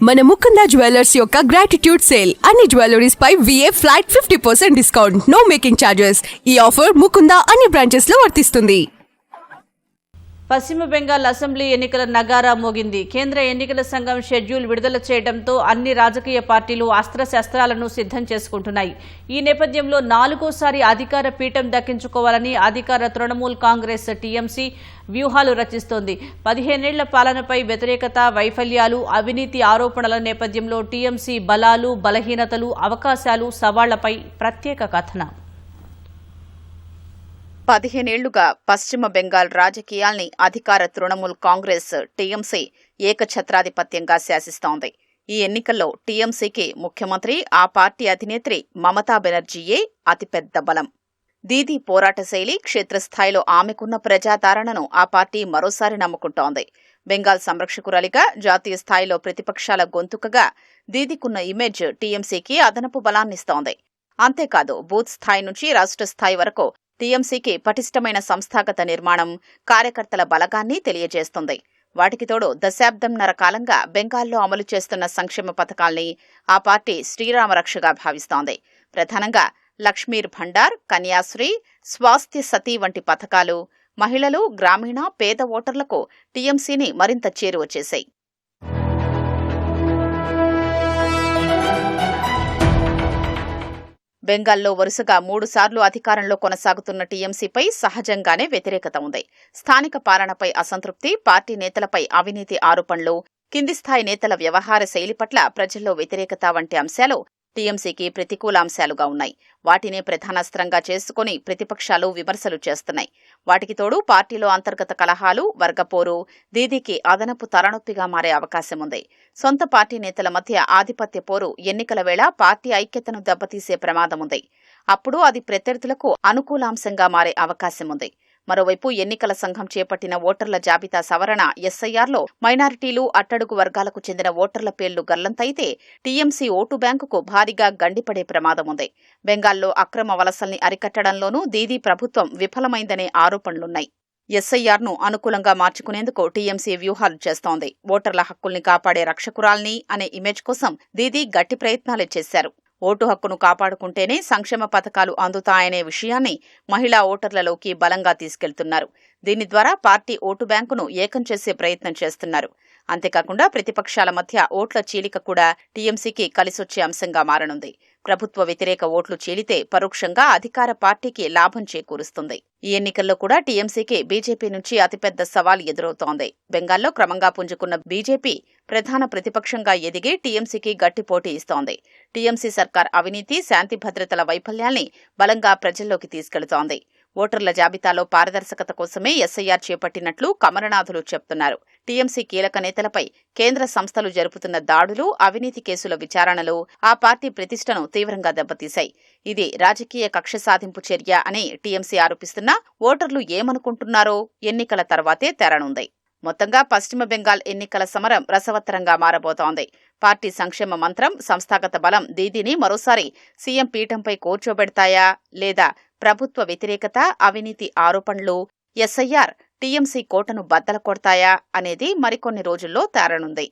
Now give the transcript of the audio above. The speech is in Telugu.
మన ముకుంద జ్యువెలర్స్ యొక్క గ్రాటిట్యూడ్ సేల్ అన్ని జ్యువెలరీస్ పై VA flat 50% discount, no making charges. ఈ ఆఫర్ ముకుంద అన్ని బ్రాంచెస్ లో వర్తిస్తుంది. పశ్చిమ బెంగాల్ అసెంబ్లీ ఎన్నికల నగారా మోగింది. కేంద్ర ఎన్నికల సంఘం షెడ్యూల్ విడుదల చేయడంతో అన్ని రాజకీయ పార్టీలు అస్త్రశస్త్రాలను సిద్ధం చేసుకుంటున్నాయి. ఈ నేపథ్యంలో 4వ అధికార పీఠం దక్కించుకోవాలని అధికార తృణమూల్ కాంగ్రెస్ టీఎంసీ వ్యూహాలు రచిస్తోంది. 15 ఏళ్ల పాలనపై వ్యతిరేకత, వైఫల్యాలు, అవినీతి ఆరోపణల నేపథ్యంలో టీఎంసీ బలాలు, బలహీనతలు, అవకాశాలు, సవాళ్లపై ప్రత్యేక కథనం. 15 ఏళ్లుగా పశ్చిమ బెంగాల్ రాజకీయాల్ని అధికార తృణమూల్ కాంగ్రెస్ టీఎంసీ ఏకఛత్రాధిపత్యంగా శాసిస్తోంది. ఈ ఎన్నికల్లో టీఎంసీకి ముఖ్యమంత్రి, ఆ పార్టీ అధినేత్రి మమతా బెనర్జీయే అతిపెద్ద బలం. దీదీ పోరాట శైలి, క్షేత్రస్థాయిలో ఆమెకున్న ప్రజాదరణను ఆ పార్టీ మరోసారి నమ్ముకుంటోంది. బెంగాల్ సంరక్షకురాలిగా, జాతీయ స్థాయిలో ప్రతిపక్షాల గొంతుకగా దీదీకున్న ఇమేజ్ టీఎంసీకి అదనపు బలాన్నిస్తోంది. అంతేకాదు, బూత్ స్థాయి నుంచి రాష్ట్ర స్థాయి వరకు టీఎంసీకి పటిష్టమైన సంస్థాగత నిర్మాణం, కార్యకర్తల బలగాన్ని తెలియజేస్తుంది. వాటికి తోడు దశాబ్దంన్నర కాలంగా బెంగాల్లో అమలు చేస్తున్న సంక్షేమ పథకాల్ని ఆ పార్టీ శ్రీరామరక్షగా భావిస్తోంది. ప్రధానంగా లక్ష్మీర్ భండార్, కన్యాశ్రీ, స్వాస్థ్య సతీ వంటి పథకాలు మహిళలు, గ్రామీణ, పేద ఓటర్లకు టీఎంసీని మరింత చేరువ చేశాయి. బెంగాల్లో వరుసగా 3 సార్లు అధికారంలో కొనసాగుతున్న టీఎంసీపై సహజంగానే వ్యతిరేకత ఉంది. స్థానిక పాలనపై అసంతృప్తి, పార్టీ నేతలపై అవినీతి ఆరోపణలు, కింది స్థాయి నేతల వ్యవహార శైలి పట్ల ప్రజల్లో వ్యతిరేకత వంటి అంశాలు టీఎంసీకి ప్రతికూల అంశాలుగా ఉన్నాయి. వాటినే ప్రధానాస్త్రంగా చేసుకుని ప్రతిపక్షాలు విమర్శలు చేస్తున్నాయి. వాటికి తోడు పార్టీలో అంతర్గత కలహాలు, వర్గపోరు దీదీకి అదనపు తలనొప్పిగా మారే అవకాశం ఉంది. సొంత పార్టీ నేతల మధ్య ఆధిపత్య పోరు ఎన్నికల వేళ పార్టీ ఐక్యతను దెబ్బతీసే ప్రమాదముంది. అప్పుడు అది ప్రత్యర్థులకు అనుకూలాంశంగా మారే అవకాశం ఉంది. మరోవైపు ఎన్నికల సంఘం చేపట్టిన ఓటర్ల జాబితా సవరణ ఎస్ఐఆర్లో మైనారిటీలు, అట్టడుగు వర్గాలకు చెందిన ఓటర్ల పేర్లు గల్లంతైతే టీఎంసీ ఓటు బ్యాంకుకు భారీగా గండిపడే ప్రమాదముంది. బెంగాల్లో అక్రమ వలసల్ని అరికట్టడంలోనూ దీదీ ప్రభుత్వం విఫలమైందనే ఆరోపణలున్నాయి. ఎస్ఐఆర్ను అనుకూలంగా మార్చుకునేందుకు టీఎంసీ వ్యూహాలు చేస్తోంది. ఓటర్ల హక్కుల్ని కాపాడే రక్షకురాల్ని అనే ఇమేజ్ కోసం దీదీ గట్టి ప్రయత్నాలే చేశారు. ఓటు హక్కును కాపాడుకుంటేనే సంక్షేమ పథకాలు అందుతాయనే విషయాన్ని మహిళా ఓటర్లలోకి బలంగా తీసుకెళ్తున్నారు. దీని ద్వారా పార్టీ ఓటు బ్యాంకును ఏకం చేసే ప్రయత్నం చేస్తున్నారు. అంతేకాకుండా ప్రతిపక్షాల మధ్య ఓట్ల చీలిక కూడా టీఎంసీకి కలిసొచ్చే అంశంగా మారనుంది. ప్రభుత్వ వ్యతిరేక ఓట్లు చీలితే పరోక్షంగా అధికార పార్టీకి లాభం చేకూరుస్తుంది. ఈ ఎన్నికల్లో కూడా టీఎంసీకి బీజేపీ నుంచి అతిపెద్ద సవాల్ ఎదురవుతోంది. బెంగాల్లో క్రమంగా పుంజుకున్న బీజేపీ ప్రధాన ప్రతిపక్షంగా ఎదిగి టీఎంసీకి గట్టి పోటీ ఇస్తోంది. టీఎంసీ సర్కార్ అవినీతి, శాంతి భద్రతల వైఫల్యాల్ని బలంగా ప్రజల్లోకి తీసుకెళుతోంది. ఓటర్ల జాబితాలో పారదర్శకత కోసమే ఎస్ఐఆర్ చేపట్టినట్లు కమలనాథులు చెప్తున్నారు. టీఎంసీ కీలక నేతలపై కేంద్ర సంస్థలు జరుపుతున్న దాడులు, అవినీతి కేసుల విచారణలు ఆ పార్టీ ప్రతిష్టను తీవ్రంగా దెబ్బతీశాయి. ఇది రాజకీయ కక్ష సాధింపు చర్య అని టీఎంసీ ఆరోపిస్తున్నా ఓటర్లు ఏమనుకుంటున్నారో ఎన్నికల తర్వాతే తెరనుంది. మొత్తంగా పశ్చిమ బెంగాల్ ఎన్నికల సమరం రసవత్తరంగా మారబోతోంది. పార్టీ సంక్షేమ మంత్రం, సంస్థాగత బలం దీదీని మరోసారి సీఎం పీఠంపై కూర్చోబెడతాయా, లేదా ప్రభుత్వ వ్యతిరేకత, అవినీతి ఆరోపణలు, ఎస్ఐఆర్ టీఎంసీ కోటను బద్దలు కొడతాయా అనేది మరికొన్ని రోజుల్లో తేరనుంది.